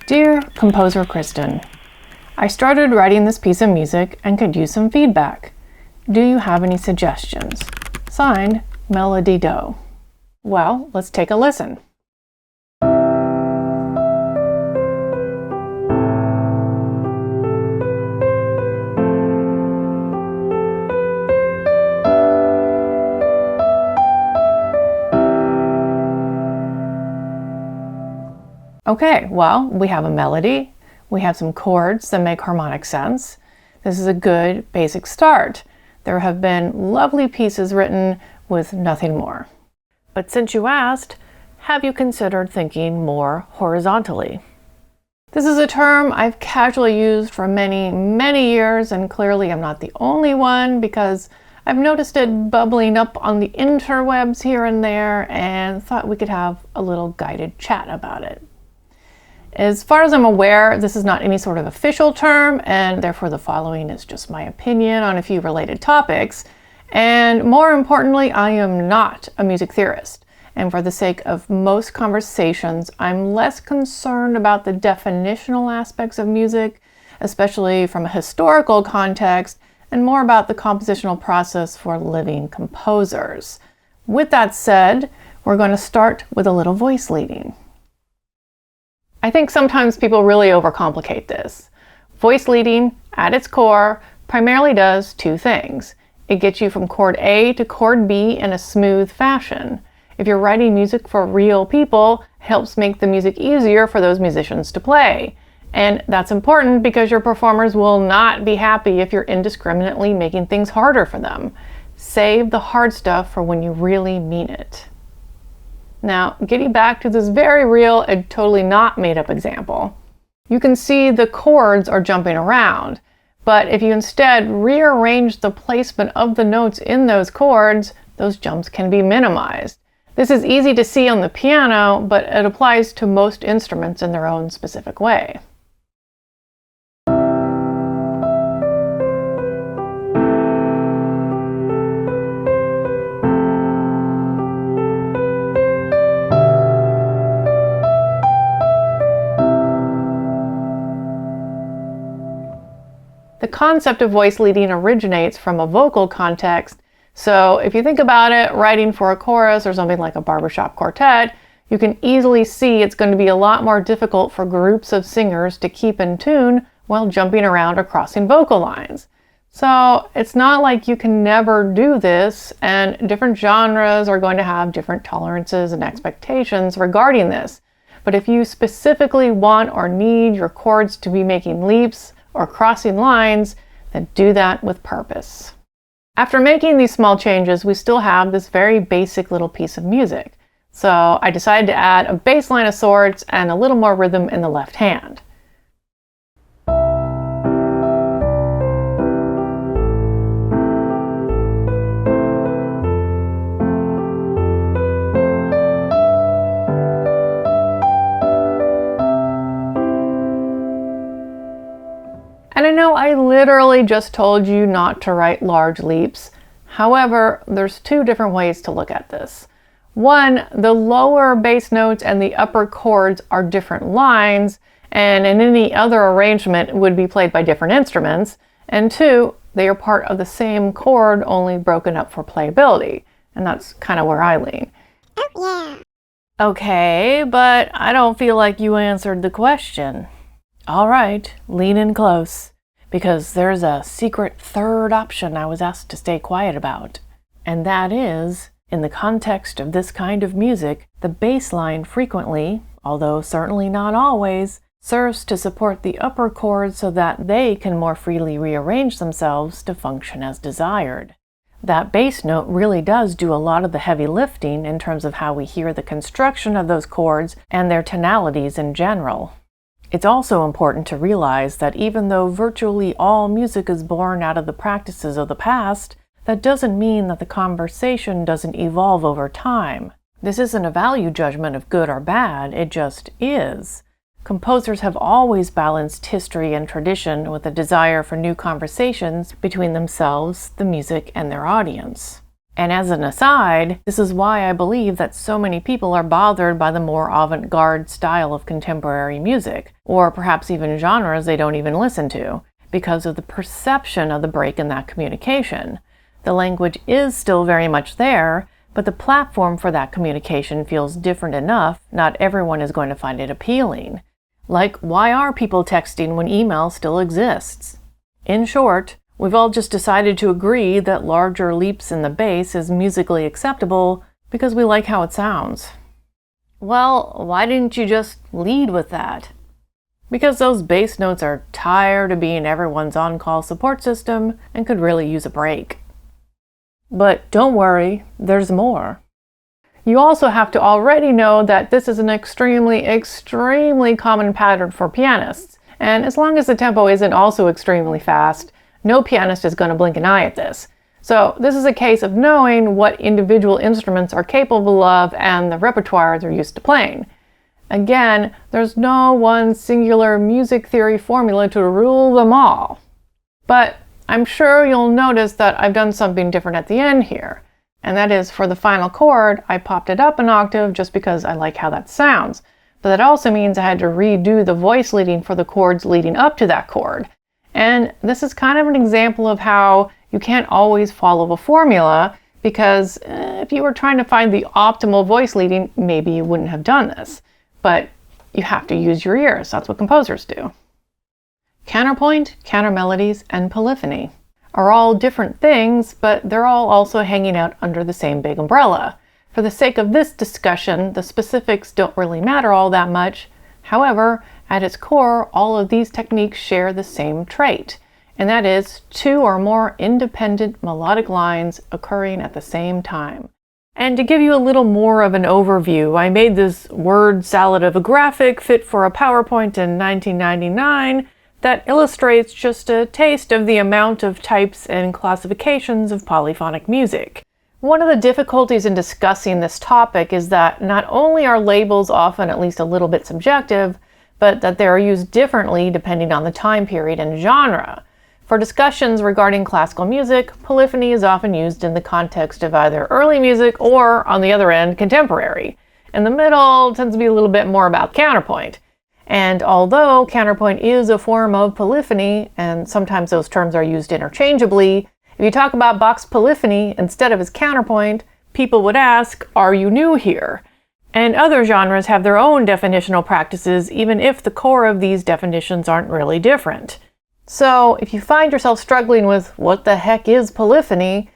Dear Composer Kristen, I started writing this piece of music and could use some feedback. Do you have any suggestions? Signed, Melody Doe. Well, let's take a listen. Okay, well, we have a melody, we have some chords that make harmonic sense. This is a good basic start. There have been lovely pieces written with nothing more. But since you asked, have you considered thinking more horizontally? This is a term I've casually used for many, many years, and clearly I'm not the only one because I've noticed it bubbling up on the interwebs here and there and thought we could have a little guided chat about it. As far as I'm aware, this is not any sort of official term, and therefore the following is just my opinion on a few related topics. And more importantly, I am not a music theorist. And for the sake of most conversations, I'm less concerned about the definitional aspects of music, especially from a historical context, and more about the compositional process for living composers. With that said, we're going to start with a little voice leading. I think sometimes people really overcomplicate this. Voice leading, at its core, primarily does two things. It gets you from chord A to chord B in a smooth fashion. If you're writing music for real people, it helps make the music easier for those musicians to play. And that's important because your performers will not be happy if you're indiscriminately making things harder for them. Save the hard stuff for when you really mean it. Now, getting back to this very real and totally not made up example, you can see the chords are jumping around, but if you instead rearrange the placement of the notes in those chords, those jumps can be minimized. This is easy to see on the piano, but it applies to most instruments in their own specific way. The concept of voice leading originates from a vocal context, so if you think about it, writing for a chorus or something like a barbershop quartet, you can easily see it's going to be a lot more difficult for groups of singers to keep in tune while jumping around or crossing vocal lines. So it's not like you can never do this, and different genres are going to have different tolerances and expectations regarding this. But if you specifically want or need your chords to be making leaps or crossing lines, then do that with purpose. After making these small changes, we still have this very basic little piece of music. So I decided to add a bass line of sorts and a little more rhythm in the left hand. And I know I literally just told you not to write large leaps. However, there's two different ways to look at this. One, the lower bass notes and the upper chords are different lines, and in any other arrangement would be played by different instruments. And two, they are part of the same chord, only broken up for playability. And that's kind of where I lean. Oh, yeah. Okay, but I don't feel like you answered the question. All right, lean in close, because there's a secret third option I was asked to stay quiet about. And that is, in the context of this kind of music, the bass line frequently, although certainly not always, serves to support the upper chords so that they can more freely rearrange themselves to function as desired. That bass note really does do a lot of the heavy lifting in terms of how we hear the construction of those chords and their tonalities in general. It's also important to realize that even though virtually all music is born out of the practices of the past, that doesn't mean that the conversation doesn't evolve over time. This isn't a value judgment of good or bad, it just is. Composers have always balanced history and tradition with a desire for new conversations between themselves, the music, and their audience. And as an aside, this is why I believe that so many people are bothered by the more avant-garde style of contemporary music, or perhaps even genres they don't even listen to, because of the perception of the break in that communication. The language is still very much there, but the platform for that communication feels different enough, not everyone is going to find it appealing. Like, why are people texting when email still exists? In short, we've all just decided to agree that larger leaps in the bass is musically acceptable because we like how it sounds. Well, why didn't you just lead with that? Because those bass notes are tired of being everyone's on-call support system and could really use a break. But don't worry, there's more. You also have to already know that this is an extremely common pattern for pianists, and as long as the tempo isn't also extremely fast, no pianist is going to blink an eye at this. So this is a case of knowing what individual instruments are capable of and the repertoire they're used to playing. Again, there's no one singular music theory formula to rule them all. But I'm sure you'll notice that I've done something different at the end here. And that is, for the final chord, I popped it up an octave just because I like how that sounds. But that also means I had to redo the voice leading for the chords leading up to that chord. And this is kind of an example of how you can't always follow a formula, because if you were trying to find the optimal voice leading, maybe you wouldn't have done this. But you have to use your ears. That's what composers do. Counterpoint, countermelodies, and polyphony are all different things, but they're all also hanging out under the same big umbrella. For the sake of this discussion, the specifics don't really matter all that much. However, at its core, all of these techniques share the same trait, and that is two or more independent melodic lines occurring at the same time. And to give you a little more of an overview, I made this word salad of a graphic fit for a PowerPoint in 1999 that illustrates just a taste of the amount of types and classifications of polyphonic music. One of the difficulties in discussing this topic is that not only are labels often at least a little bit subjective, but that they are used differently depending on the time period and genre. For discussions regarding classical music, polyphony is often used in the context of either early music or, on the other end, contemporary. In the middle tends to be a little bit more about counterpoint. And although counterpoint is a form of polyphony, and sometimes those terms are used interchangeably, if you talk about Bach's polyphony instead of his counterpoint, people would ask, are you new here? And other genres have their own definitional practices, even if the core of these definitions aren't really different. So if you find yourself struggling with what the heck is polyphony,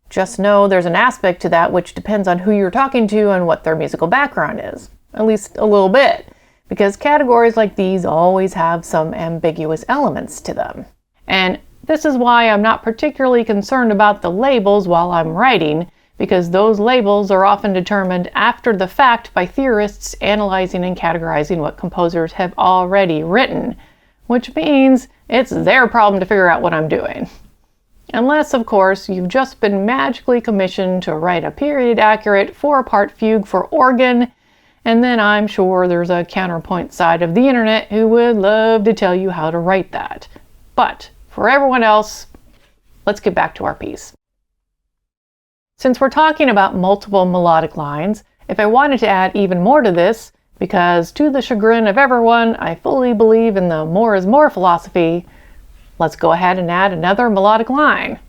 just know there's an aspect to that which depends on who you're talking to and what their musical background is, at least a little bit. Because categories like these always have some ambiguous elements to them. And this is why I'm not particularly concerned about the labels while I'm writing, because those labels are often determined after the fact by theorists analyzing and categorizing what composers have already written, which means it's their problem to figure out what I'm doing. Unless, of course, you've just been magically commissioned to write a period-accurate 4-part fugue for organ, and then I'm sure there's a counterpoint side of the internet who would love to tell you how to write that. But for everyone else, let's get back to our piece. Since we're talking about multiple melodic lines, if I wanted to add even more to this, because to the chagrin of everyone, I fully believe in the more is more philosophy, let's go ahead and add another melodic line.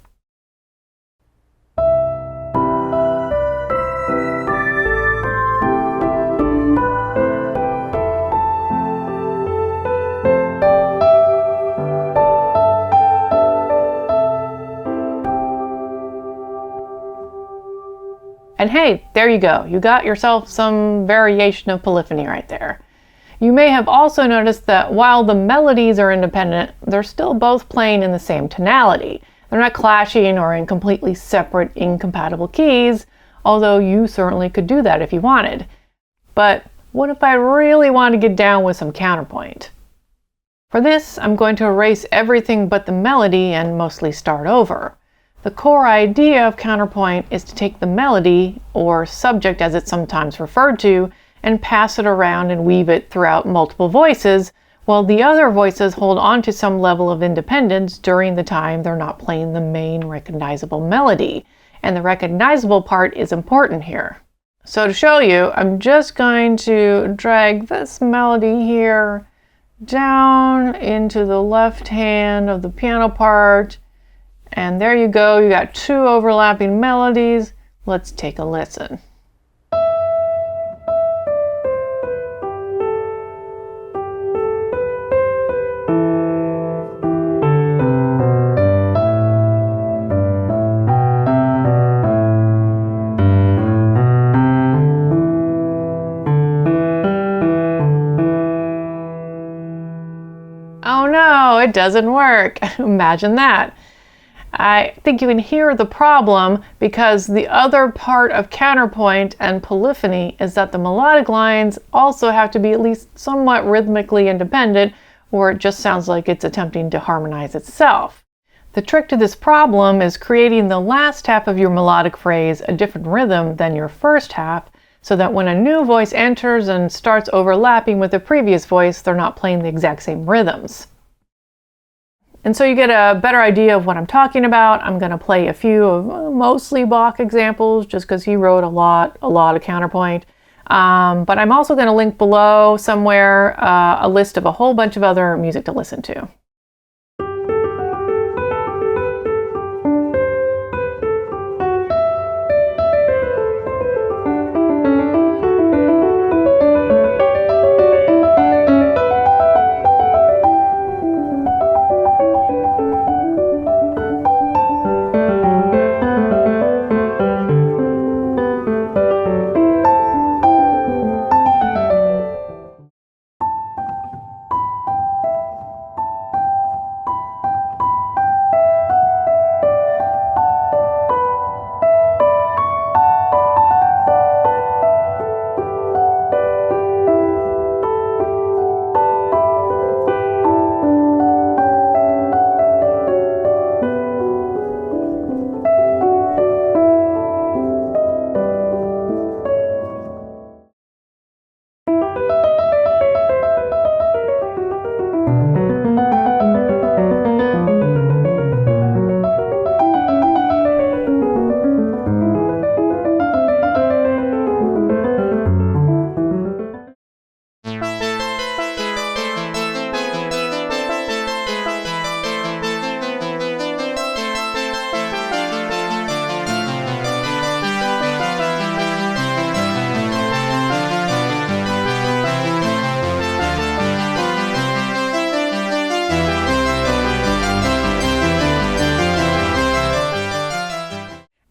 And hey, there you go. You got yourself some variation of polyphony right there. You may have also noticed that while the melodies are independent, they're still both playing in the same tonality. They're not clashing or in completely separate, incompatible keys, although you certainly could do that if you wanted. But what if I really want to get down with some counterpoint? For this, I'm going to erase everything but the melody and mostly start over. The core idea of counterpoint is to take the melody, or subject as it's sometimes referred to, and pass it around and weave it throughout multiple voices, while the other voices hold on to some level of independence during the time they're not playing the main recognizable melody. and the recognizable part is important here. So to show you, I'm just going to drag this melody here down into the left hand of the piano part, and there you go, you got two overlapping melodies. Let's take a listen. Oh no, it doesn't work. Imagine that. I think you can hear the problem because the other part of counterpoint and polyphony is that the melodic lines also have to be at least somewhat rhythmically independent, or it just sounds like it's attempting to harmonize itself. The trick to this problem is creating the last half of your melodic phrase a different rhythm than your first half, so that when a new voice enters and starts overlapping with the previous voice, they're not playing the exact same rhythms. And so you get a better idea of what I'm talking about. I'm going to play a few of mostly Bach examples just because he wrote a lot of counterpoint. But I'm also going to link below somewhere a list of a whole bunch of other music to listen to.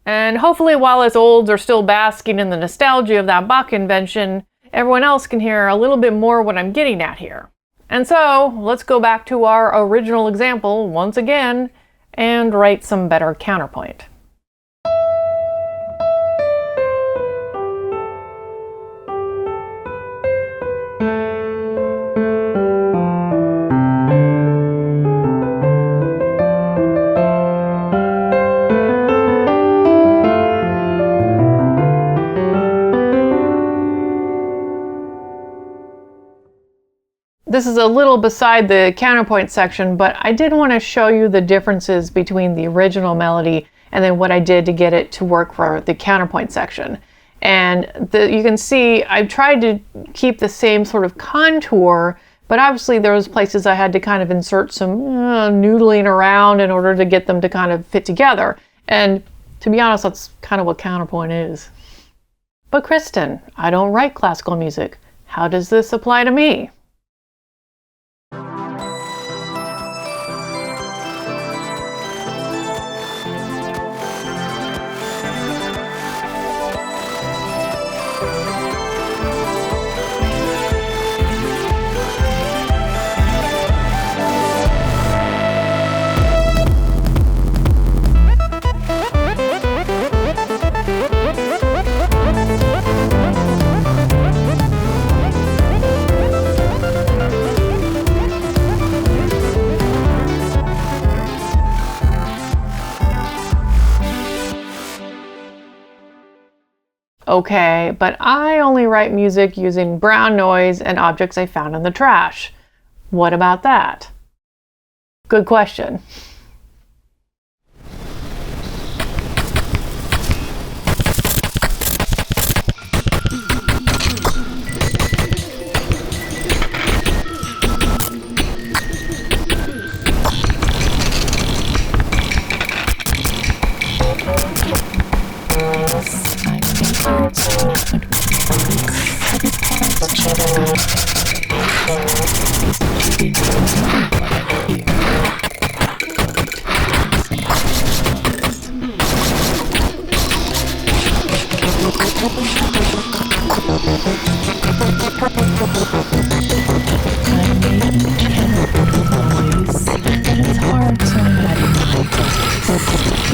And hopefully while us olds are still basking in the nostalgia of that Bach invention, everyone else can hear a little bit more what I'm getting at here. And so let's go back to our original example once again and write some better counterpoint. This is a little beside the counterpoint section, but I did want to show you the differences between the original melody and then what I did to get it to work for the counterpoint section. And you can see I've tried to keep the same sort of contour, but obviously there was places I had to kind of insert some noodling around in order to get them to kind of fit together. And to be honest, that's kind of what counterpoint is. But Kristen, I don't write classical music. How does this apply to me? Okay, but I only write music using brown noise and objects I found in the trash. What about that? Good question.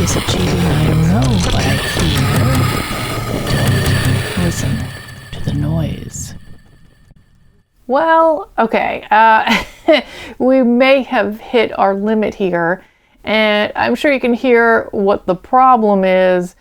Is it cheating? I don't know, but I hear. Don't listen to the noise. Well, okay, we may have hit our limit here, and I'm sure you can hear what the problem is,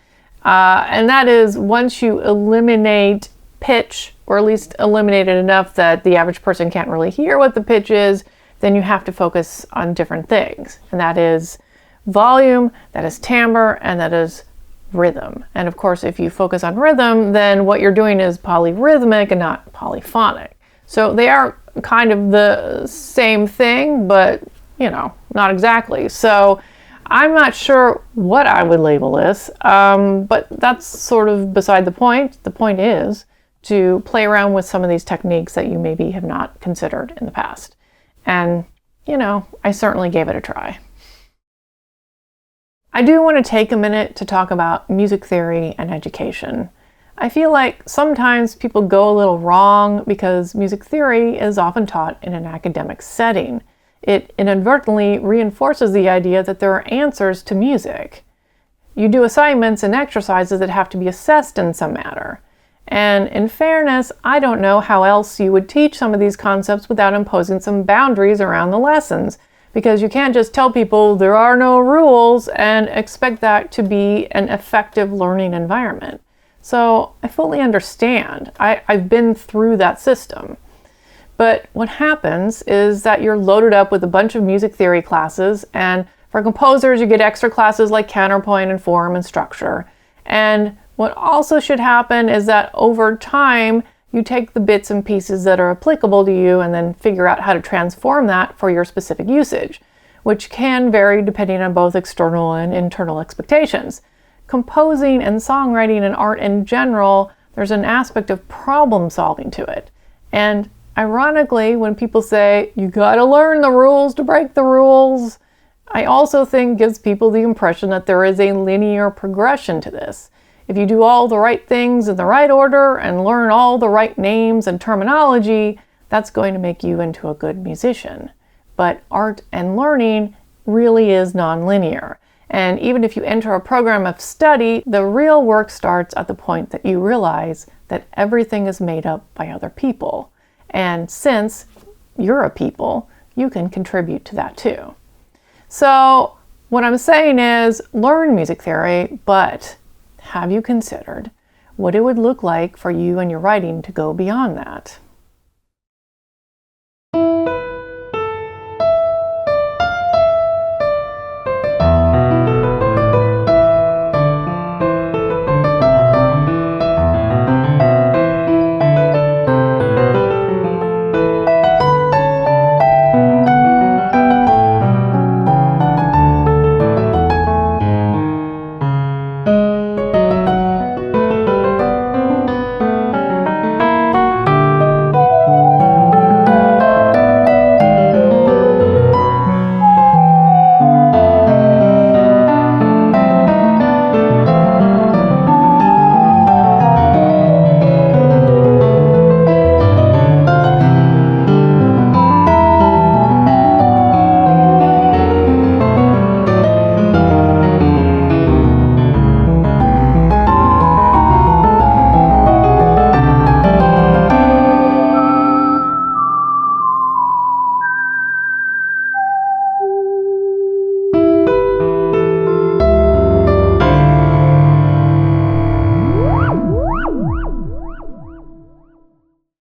and that is once you eliminate pitch, or at least eliminate it enough that the average person can't really hear what the pitch is, then you have to focus on different things, and that is volume, that is timbre, and that is rhythm. And of course, if you focus on rhythm, then what you're doing is polyrhythmic and not polyphonic. So they are kind of the same thing, but not exactly. So I'm not sure what I would label this, but that's sort of beside the point. The point is to play around with some of these techniques that you maybe have not considered in the past. And, I certainly gave it a try. I do want to take a minute to talk about music theory and education. I feel like sometimes people go a little wrong because music theory is often taught in an academic setting. It inadvertently reinforces the idea that there are answers to music. You do assignments and exercises that have to be assessed in some manner. And in fairness, I don't know how else you would teach some of these concepts without imposing some boundaries around the lessons, because you can't just tell people there are no rules and expect that to be an effective learning environment. So I fully understand. I've been through that system. But what happens is that you're loaded up with a bunch of music theory classes, and for composers you get extra classes like counterpoint and form and structure. And what also should happen is that over time you take the bits and pieces that are applicable to you and then figure out how to transform that for your specific usage, which can vary depending on both external and internal expectations. Composing and songwriting and art in general, there's an aspect of problem solving to it. And ironically, when people say, you gotta learn the rules to break the rules, I also think gives people the impression that there is a linear progression to this. If you do all the right things in the right order and learn all the right names and terminology, that's going to make you into a good musician. But art and learning really is nonlinear. And even if you enter a program of study, the real work starts at the point that you realize that everything is made up by other people. And since you're a people, you can contribute to that too. So what I'm saying is learn music theory, but have you considered what it would look like for you and your writing to go beyond that?